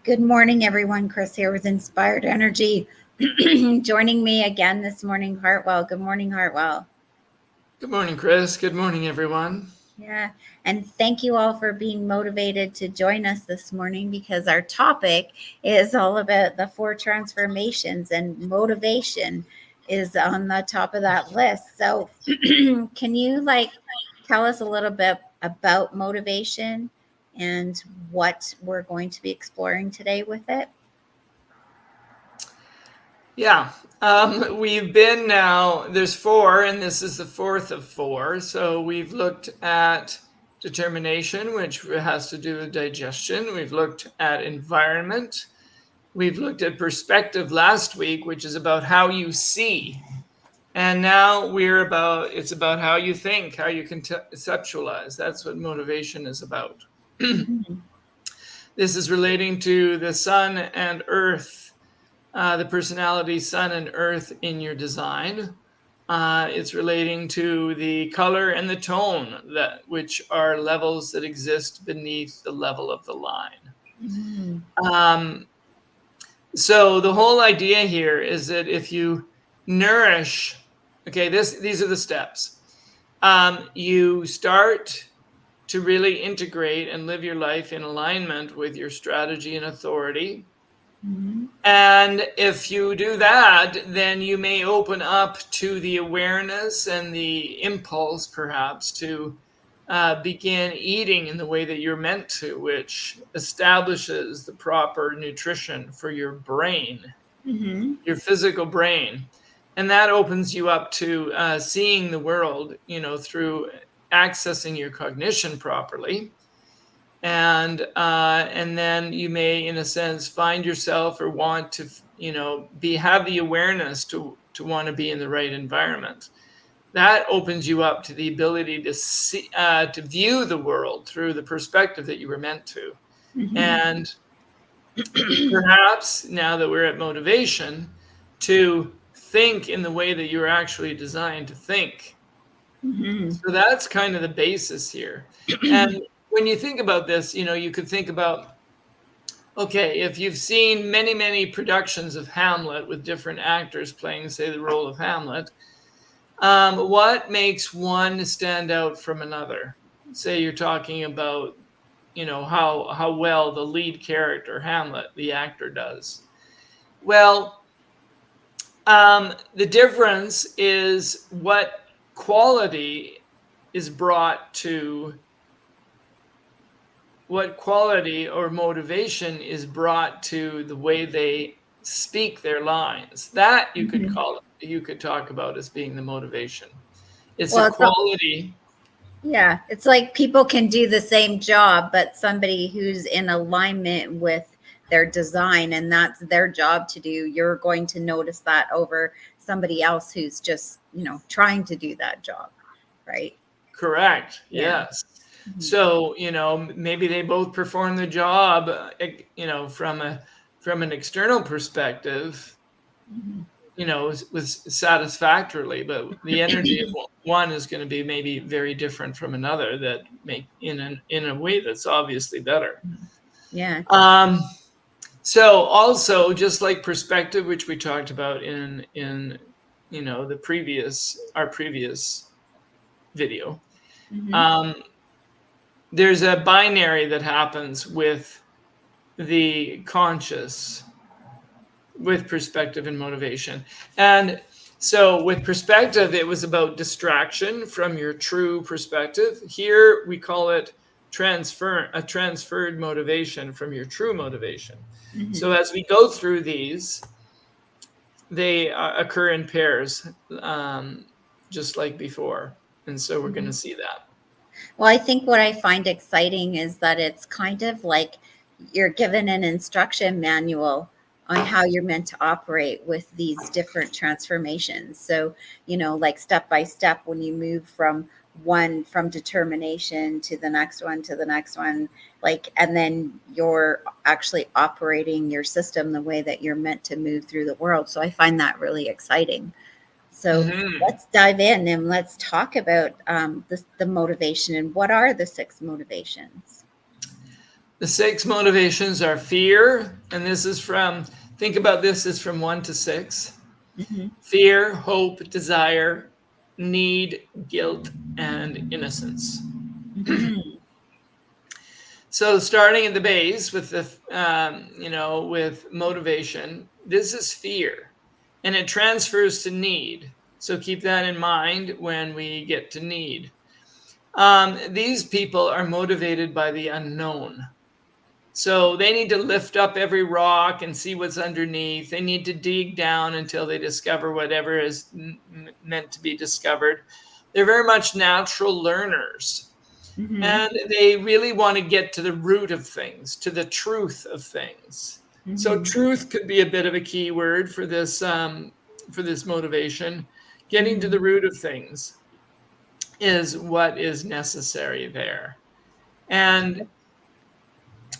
Good morning, everyone. Kris here with Inspired Energy. Joining me again this morning, Hartwell. Good morning, Hartwell. Good morning, Kris. Good morning, everyone. Yeah, and thank you all for being motivated to join us this morning because our topic is all about the 4 transformations, and motivation is on the top of that list. So, can you tell us a little bit about motivation and what we're going to be exploring today with it? Yeah, we've been now, there's 4, and this is the 4th of 4. So we've looked at determination, which has to do with digestion. We've looked at environment. We've looked at perspective last week, which is about how you see. And now it's about how you think, how you conceptualize. That's what motivation is about. Mhm. This is relating to the sun and earth, the personality sun and earth in your design. It's relating to the color and the tone, which are levels that exist beneath the level of the line. Mhm. Um, so the whole idea here is that if you nourish, okay, these are the steps. You start to really integrate and live your life in alignment with your strategy and authority. Mhm. And if you do that, then you may open up to the awareness and the impulse, perhaps, to begin eating in the way that you're meant to, which establishes the proper nutrition for your brain, Mhm. your physical brain. And that opens you up to seeing the world, through accessing your cognition properly. And then you may, in a sense, find yourself or want to have the awareness to want to be in the right environment. That opens you up to the ability to see, to view the world through the perspective that you were meant to. Mhm. And perhaps now that we're at motivation, to think in the way that you're actually designed to think. Mhm. So that's kind of the basis here. And when you think about this, you could think about, okay, if you've seen many, many productions of Hamlet with different actors playing, say, the role of Hamlet, what makes one stand out from another? Say you're talking about, how well the lead character, Hamlet, the actor, does. Well, the difference is what quality is brought to what quality or motivation is brought to the way they speak their lines. That Mhm. you could talk about as being the motivation. It's a Well, quality. yeah, it's like people can do the same job, but somebody who's in alignment with their design and that's their job to do, you're going to notice that over somebody else who's just, trying to do that job, right? Correct. Yeah. Yes. Mhm. So, maybe they both perform the job, from an external perspective, Mhm. was satisfactorily, but the energy of one is going to be maybe very different from another, that make in a way that's obviously better. Yeah. Um, so also, just like perspective, which we talked about in our previous video, Mhm. um, there's a binary that happens with the conscious, with perspective and motivation. And so with perspective, it was about distraction from your true perspective. Here we call it transferred motivation from your true motivation. So Mhm. as we go through these, they occur in pairs, just like before. And so we're going to Mhm. see that. Well, I think what I find exciting is that it's kind of like you're given an instruction manual on how you're meant to operate with these different transformations. So, like step by step, when you move from determination to the next one, to the next one, and then you're actually operating your system the way that you're meant to move through the world. So I find that really exciting. So Mhm. let's dive in and let's talk about the motivation and what are the 6 motivations. The 6 motivations are fear, and this is from, think about this as from 1 to 6. Mm-hmm. Fear, hope, desire, need, guilt, and innocence. Mm-hmm. So starting at the base with the, with motivation, this is fear, and it transfers to need. So keep that in mind when we get to need. These people are motivated by the unknown. So they need to lift up every rock and see what's underneath. They need to dig down until they discover whatever is meant to be discovered. They're very much natural learners. Mm-hmm. And they really want to get to the root of things, to the truth of things. So Mm-hmm. truth could be a bit of a key word for this motivation. Getting to Mm-hmm. the root of things is what is necessary there. And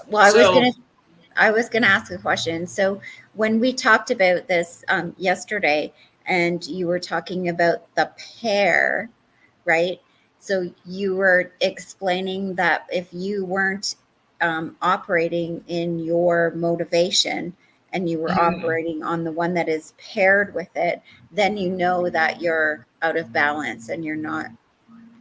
Well, so, I was gonna ask a question. So when we talked about this yesterday, and you were talking about the pair, right? So you were explaining that if you weren't operating in your motivation and you were mhm, operating on the one that is paired with it, then you know that you're out of balance and you're not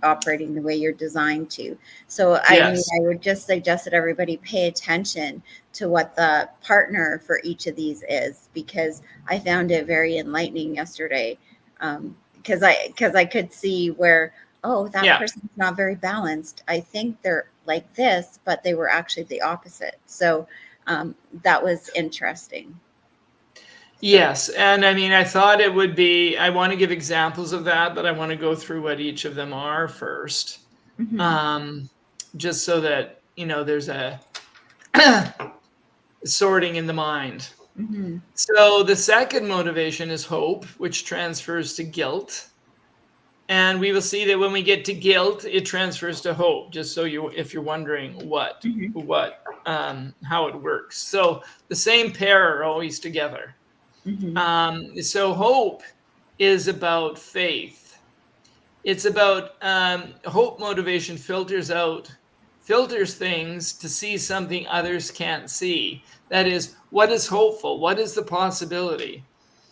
operating the way you're designed to. So, I mean, yes, I would just suggest that everybody pay attention to what the partner for each of these is, because I found it very enlightening yesterday. Because I could see where, oh, that yeah. person's not very balanced. I think they're like this, but they were actually the opposite. So that was interesting. So, Yes, and I mean, I thought it would be, I want to give examples of that, but I want to go through what each of them are first, mhm, um, just so that, there's a sorting in the mind. mhm, So the second motivation is hope, which transfers to guilt. And we will see that when we get to guilt, it transfers to hope, just so if you're wondering mhm, how it works. So the same pair are always together. mhm, So hope is about faith. It's about hope motivation filters things to see something others can't see. That is, what is hopeful? What is the possibility?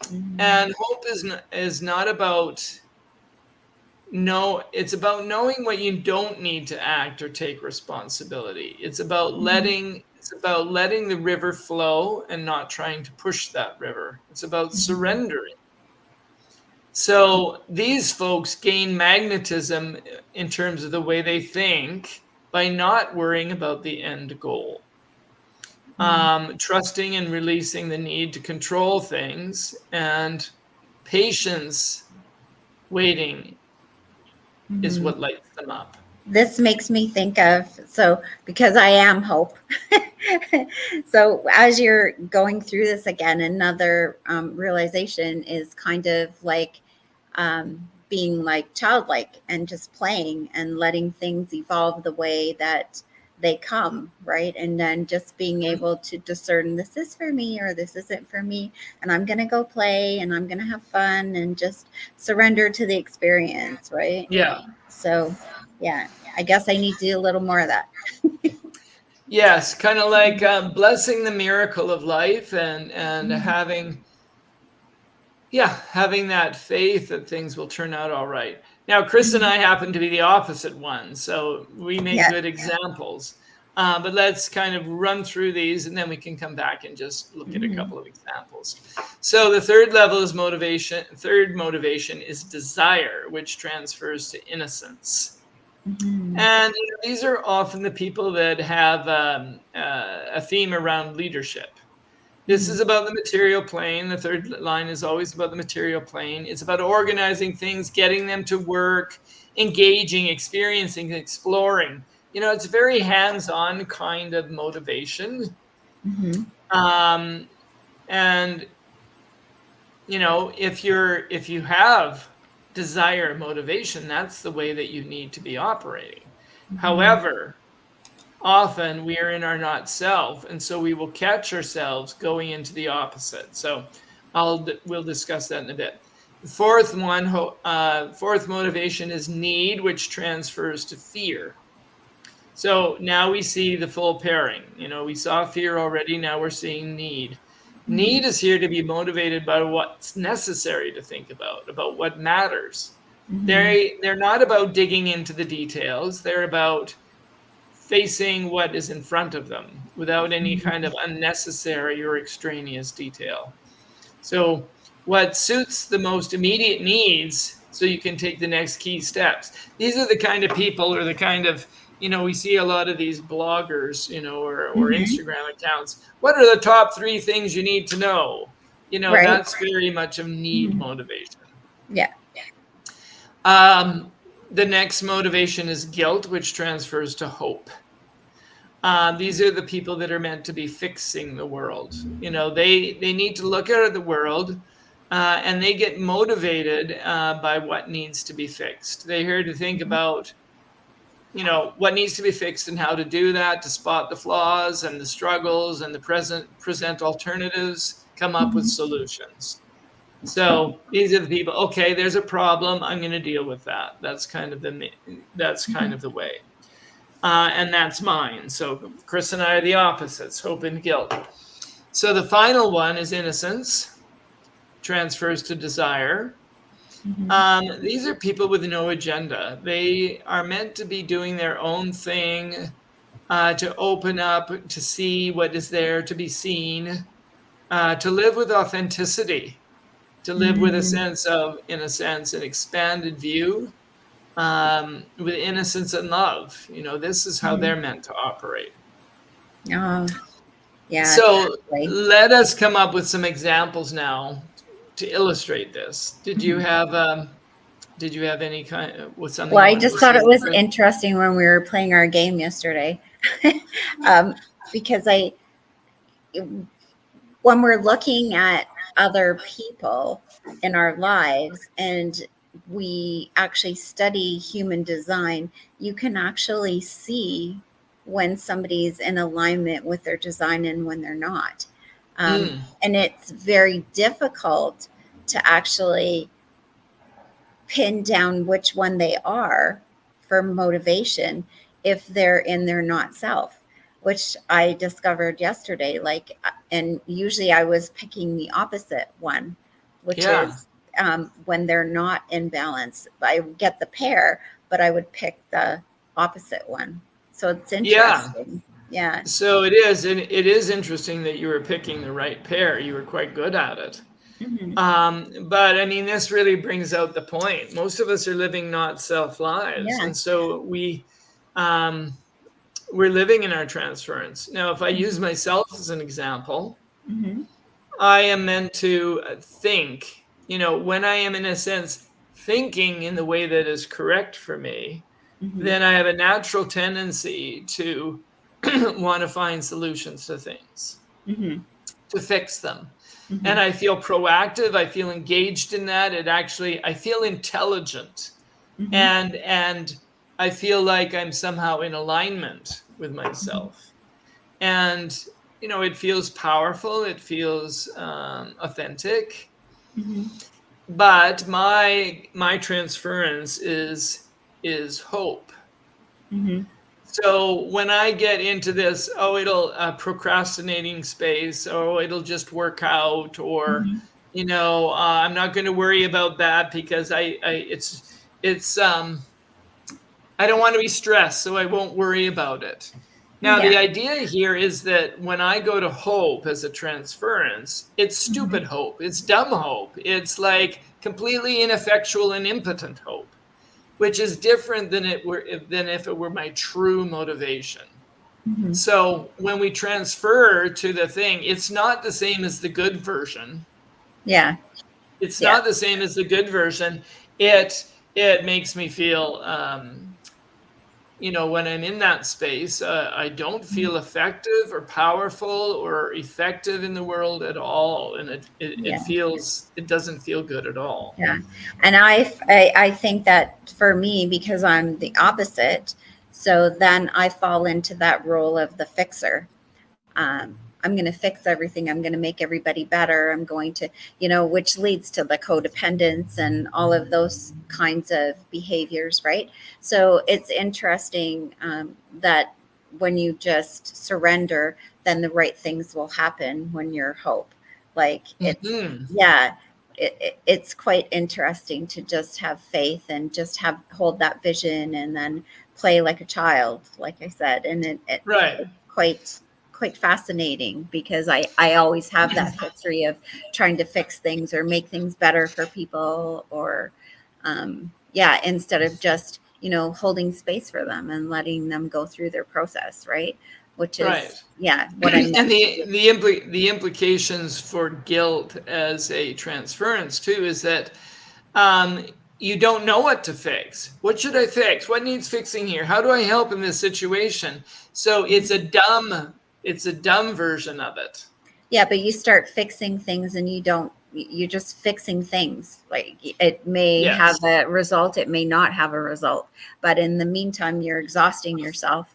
mhm, And hope is not about no, it's about knowing what you don't need to act or take responsibility. mhm, It's about letting the river flow and not trying to push that river. It's about mhm, surrendering. So these folks gain magnetism in terms of the way they think by not worrying about the end goal. mhm, Trusting and releasing the need to control things, and patience, waiting, is mhm. what lights them up. This makes me think of, so because I am hope. So as you're going through this again, another realization is kind of like being like childlike and just playing and letting things evolve the way that they come, right? And then just being able to discern, this is for me or this isn't for me, and I'm going to go play and I'm going to have fun and just surrender to the experience, right? Yeah. So, yeah, I guess I need to do a little more of that. Yes, kind of like blessing the miracle of life, and Mhm. having that faith that things will turn out all right. Now, Chris and Mhm. I happen to be the opposite ones, so we make Yeah. good examples. But let's kind of run through these, and then we can come back and just look at a Mhm. couple of examples. So the third level is motivation. Third motivation is desire, which transfers to innocence. Mhm. And these are often the people that have a theme around leadership. This Mhm. is about the material plane. The third line is always about the material plane. It's about organizing things, getting them to work, engaging, experiencing, exploring. It's very hands-on kind of motivation. Mhm. Um, and if you have desire, motivation, that's the way that you need to be operating. Mhm. However, often we are in our not self, and so we will catch ourselves going into the opposite. So we'll discuss that in a bit. The fourth motivation is need, which transfers to fear. So now we see the full pairing. We saw fear already. Now we're seeing need. Mm-hmm. Need is here to be motivated by what's necessary to think about what matters. Mm-hmm. They're not about digging into the details. They're about facing what is in front of them without any kind of unnecessary or extraneous detail. So, what suits the most immediate needs so you can take the next key steps. These are the kind of people, or the kind of, we see a lot of these bloggers, or Mm-hmm. Instagram accounts. What are the top 3 things you need to know? Right. That's very much of need Mm-hmm. motivation. Yeah. Um, the next motivation is guilt, which transfers to hope. These are the people that are meant to be fixing the world. They need to look at the world, and they get motivated by what needs to be fixed. They're here to think about, what needs to be fixed and how to do that, to spot the flaws and the struggles and the present alternatives, come up with Mm-hmm. solutions. So these are the people. Okay, there's a problem. I'm going to deal with that. That's kind of the way. And that's mine. So Kris and I are the opposites, hope and guilt. So the final one is innocence, transfers to desire. Mm-hmm. These are people with no agenda. They are meant to be doing their own thing, to open up, to see what is there to be seen, to live with authenticity, to live with a Mm-hmm. sense of, in a sense, an expanded view, with innocence and love. This is how they're meant to operate. Oh, yeah, So totally. let us come up with some examples now to illustrate this. Did you have any kind with something Well, you I wanted just to thought say, it was Kris? interesting when we were playing our game yesterday. um, because when we're looking at other people in our lives and we actually study human design, you can actually see when somebody's in alignment with their design and when they're not. Mm, And it's very difficult to actually pin down which one they are for motivation if they're in their not self, which I discovered yesterday. Like, and usually I was picking the opposite one, which yeah. is when they're not in balance. I get the pair, but I would pick the opposite one. So it's Yeah. interesting. Yeah. So it is, and it is interesting that you were picking the right pair. You were quite good at it. Hmm. But I mean, this really brings out the point. Most of us are living not self lives, Yeah. and so um, we're living in our transference. Now, if I use myself as an example, Hmm. I am meant to think. When I am in a sense thinking in the way that is correct for me, Hmm. then I have a natural tendency to want to find solutions to things, Hmm. to fix them. Hmm. And I feel proactive, I feel engaged in that. I feel intelligent, Hmm. and I feel like I'm somehow in alignment with myself. And it feels powerful, it feels authentic. Hmm. But my transference is hope. Hmm. So when I get into this, it'll procrastinating space, it'll just work out, or Hmm. I'm not going to worry about that because it's I don't want to be stressed, so I won't worry about it. Now Yeah. the idea here is that when I go to hope as a transference, it's Hmm. stupid hope, it's dumb hope, it's like completely ineffectual and impotent hope, which is different than if it were my true motivation. Hmm. So when we transfer to the thing, it's not the same as the good version. Yeah. It's Yeah. not the same as the good version. It makes me feel, when I'm in that space, I don't feel effective or powerful or effective in the world at all, and Yeah. it doesn't feel good at all. Yeah. And I think that for me, because I'm the opposite, so then I fall into that role of the fixer. I'm going to fix everything. I'm going to make everybody better. I'm going to, which leads to the codependence and all of those kinds of behaviors, right? So it's interesting that when you just surrender, then the right things will happen when you're hope. Like it's, Hmm. yeah, it's quite interesting to just have faith and just hold that vision and then play like a child, like I said. And Right. it's quite fascinating because I always have that history of trying to fix things or make things better for people or yeah, instead of just, holding space for them and letting them go through their process, right? Which Right. is, yeah, what I'm And meant to do. the implications for guilt as a transference too is that um, you don't know what to fix. What should I fix? What needs fixing here? How do I help in this situation? So it's a dumb version of it. Yeah, but you start fixing things and you're just fixing things. Like it may have Yes. a result, it may not have a result. But in the meantime, you're exhausting yourself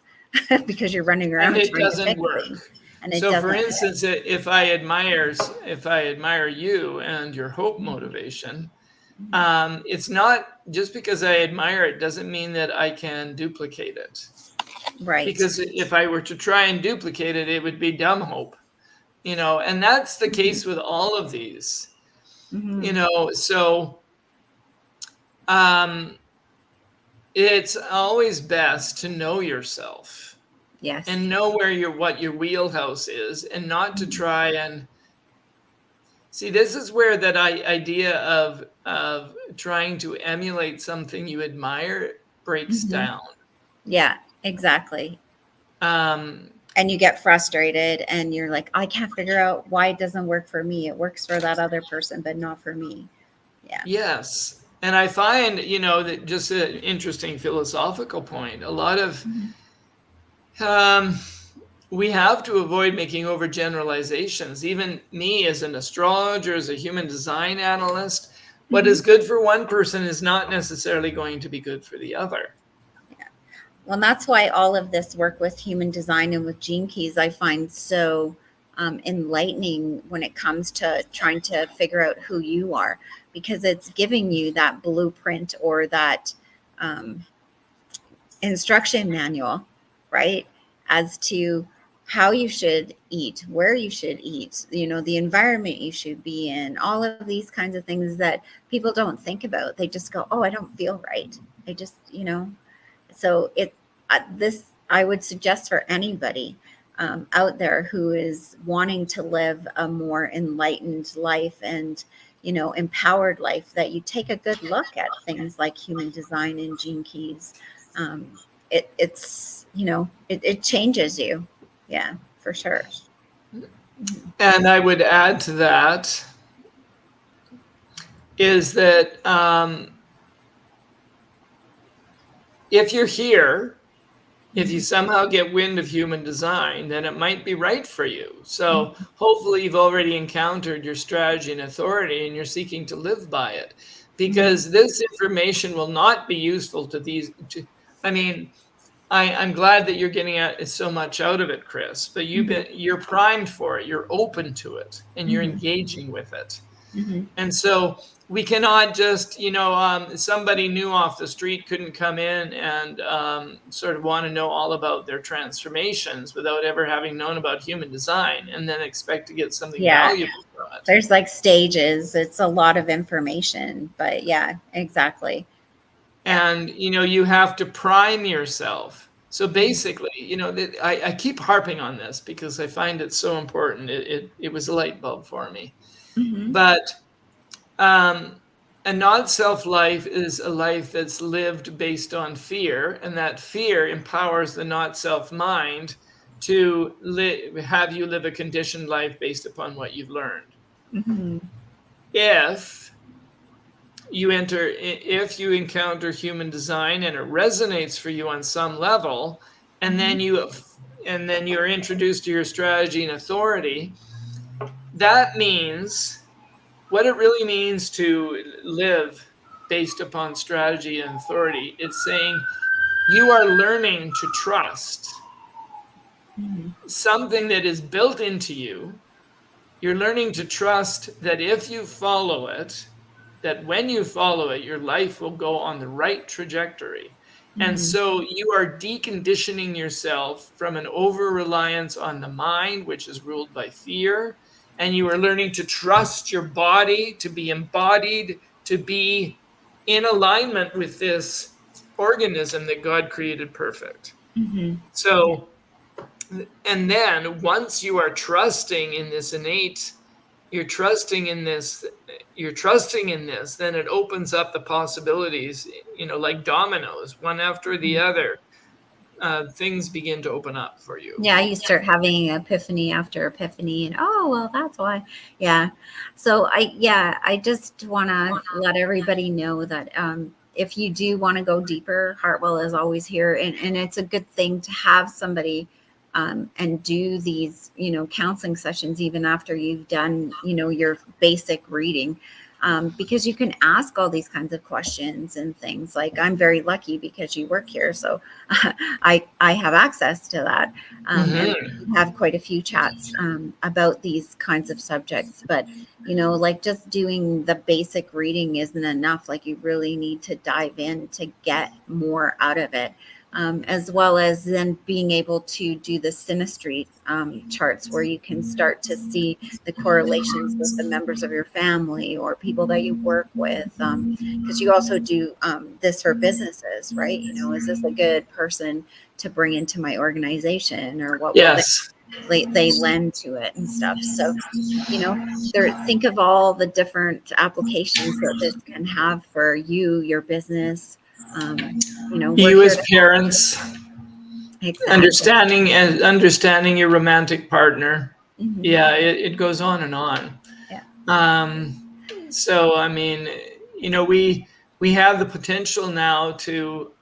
because you're running And around it trying to doesn't fix work. things and it So, for doesn't work. instance, if I admire you and your hope motivation, it's not just because I admire it doesn't mean that I can duplicate it. Right. Because if I were to try and duplicate it, it would be dumb hope, and that's the Hmm. case with all of these, Hmm. So um, it's always best to know yourself Yes. and know what your wheelhouse is, and not to Mhm. try and see. This is where that idea of trying to emulate something you admire breaks Hmm. down. Yeah, exactly. Um, And you get frustrated and you're like, I can't figure out why it doesn't work for me. It works for that other person, but not for me. Yeah. yes, and I find that just an interesting philosophical point. A lot of Mhm. um, we have to avoid making overgeneralizations. Even me, as an astrologer, as a human design analyst, what Hmm. is good for one person is not necessarily going to be good for the other. Yeah. Well, that's why all of this work with human design and with gene keys I find so enlightening when it comes to trying to figure out who you are, because it's giving you that blueprint or that um, instruction manual, right? As to how you should eat, where you should eat, the environment you should be in, all of these kinds of things that people don't think about. They just go, oh, I don't feel right. I just, so this I would suggest for anybody out there who is wanting to live a more enlightened life and empowered life, that you take a good look at things like human design and gene keys. It changes you. Yeah, for sure. Mhm. And I would add to that is that if you're here, if you Mhm. somehow get wind of human design, then it might be right for you. So Mhm. hopefully you've already encountered your strategy and authority and you're seeking to live by it, Mhm. because this information will not be useful to these. I mean, I'm glad that you're getting so much out of it, Kris, but Mhm. you're primed for it. You're open to it and you're Mhm. engaging with it. Mhm. And so we cannot just, somebody new off the street couldn't come in and sort of want to know all about their transformations without ever having known about human design and then expect to get something Yeah, valuable from it. there's like stages. It's a lot of information, but yeah, exactly. Yeah. And, you have to prime yourself. So Mhm. basically, I keep harping on this because I find it so important. It was a light bulb for me. Mhm. But Um, a not self life is a life that's lived based on fear, and that fear empowers the not self mind to have you live a conditioned life based upon what you've learned. Mhm. If if you encounter human design and it resonates for you on some level, and Mhm. then you're introduced to your strategy and authority, that means what it really means to live based upon strategy and authority. It's saying you are learning to trust something that is built into you. You're learning to trust that if you follow it, that when you follow it, your life will go on the right trajectory. And Mm-hmm. so you are deconditioning yourself from an over reliance on the mind, which is ruled by fear. And you are learning to trust your body, to be embodied, to be in alignment with this organism that God created perfect. Mm-hmm. Yeah. So, and then once you are trusting in this innate, you're trusting in this, you're trusting in this, then it opens up the possibilities, like dominoes, one after the other. Things begin to open up for you. Yeah, you start having epiphany after epiphany, and oh, well, that's why. Yeah. So I just want to let everybody know that if you do want to go deeper, Hartwell is always here, and it's a good thing to have somebody and do these, counseling sessions even after you've done, your basic reading. Because you can ask all these kinds of questions and things. Like, I'm very lucky because you work here, so I have access to that, and Hmm. we have quite a few chats about these kinds of subjects. But like, just doing the basic reading isn't enough. Like, you really need to dive in to get more out of it. As well as then being able to do the synastry charts, where you can start to see the correlations with the members of your family or people that you work with. Because you also do this for businesses, right? Is this a good person to bring into my organization, or what will Yes. they lend to it and stuff? So, think of all the different applications that this can have for you, your business. We're You here as to help. parents, Exactly. understanding your romantic partner. Hmm. Yeah, it goes on and on. Yeah, exactly. Um, so I mean, we have the potential now to,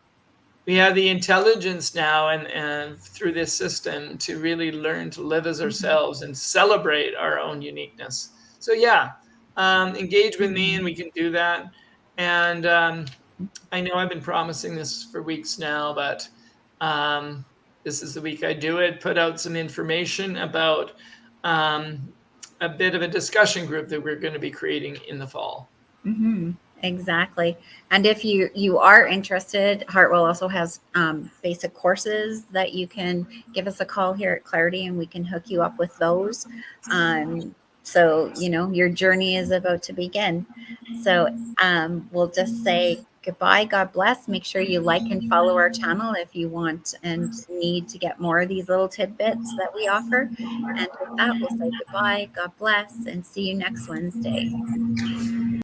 we have the intelligence now, and through this system, to really learn to live as Hmm. ourselves and celebrate our own uniqueness. So yeah, engage with me Hmm. and we can do that. And I know I've been promising this for weeks now, but um, this is the week I do it. Put out some information about um, a bit of a discussion group that we're going to be creating in the fall. Hmm. Exactly. And if you are interested, Hartwell also has basic courses that you can give us a call here at Clair-i-tea, and we can hook you up with those. So your journey is about to begin. So we'll just say goodbye. God bless. Make sure you like and follow our channel if you want and need to get more of these little tidbits that we offer. And with that, we'll say goodbye. God bless, and see you next Wednesday.